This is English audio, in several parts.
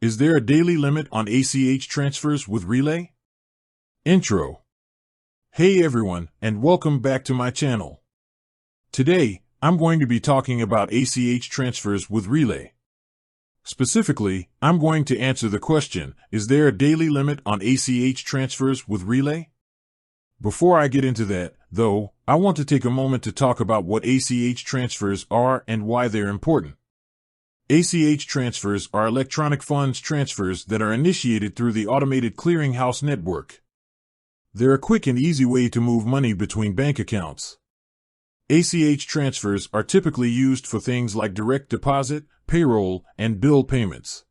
Is there a daily limit on ACH transfers with Relay? Intro. Hey everyone, and welcome back to my channel. Today, I'm going to be talking about ACH transfers with Relay. Specifically, I'm going to answer the question, is there a daily limit on ACH transfers with Relay? Before I get into that, though, I want to take a moment to talk about what ACH transfers are and why they're important. ACH transfers are electronic funds transfers that are initiated through the automated clearinghouse network. They're a quick and easy way to move money between bank accounts. ACH transfers are typically used for things like direct deposit, payroll, and bill payments.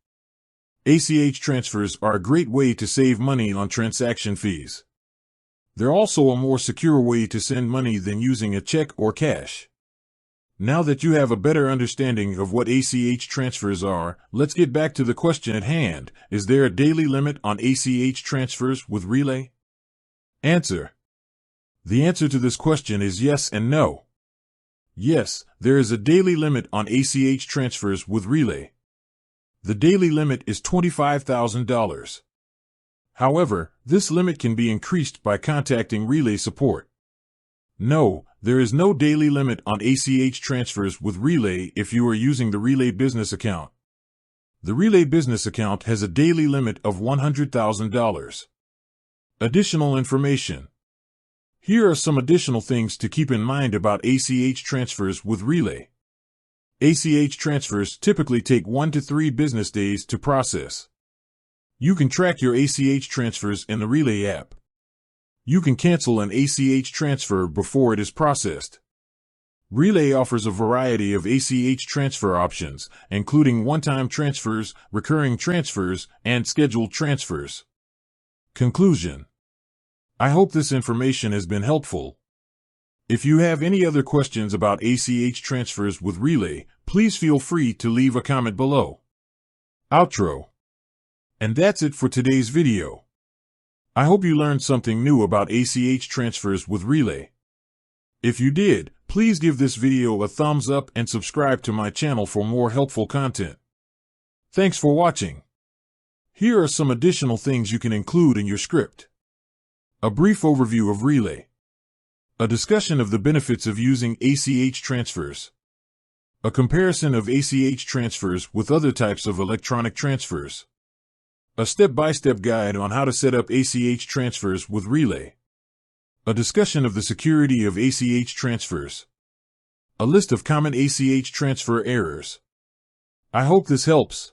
ACH transfers are a great way to save money on transaction fees. They're also a more secure way to send money than using a check or cash. Now that you have a better understanding of what ACH transfers are, let's get back to the question at hand. Is there a daily limit on ACH transfers with Relay? Answer. The answer to this question is yes and no. Yes, there is a daily limit on ACH transfers with Relay. The daily limit is $25,000. However, this limit can be increased by contacting Relay support. No, there is no daily limit on ACH transfers with Relay if you are using the Relay business account. The Relay business account has a daily limit of $100,000. Additional information. Here are some additional things to keep in mind about ACH transfers with Relay. ACH transfers typically take 1 to 3 business days to process. You can track your ACH transfers in the Relay app. You can cancel an ACH transfer before it is processed. Relay offers a variety of ACH transfer options, including one-time transfers, recurring transfers, and scheduled transfers. Conclusion. I hope this information has been helpful. If you have any other questions about ACH transfers with Relay, please feel free to leave a comment below. Outro. And that's it for today's video. I hope you learned something new about ACH transfers with Relay. If you did, please give this video a thumbs up and subscribe to my channel for more helpful content. Thanks for watching. Here are some additional things you can include in your script. A brief overview of Relay. A discussion of the benefits of using ACH transfers. A comparison of ACH transfers with other types of electronic transfers. A step-by-step guide on how to set up ACH transfers with Relay. A discussion of the security of ACH transfers. A list of common ACH transfer errors. I hope this helps.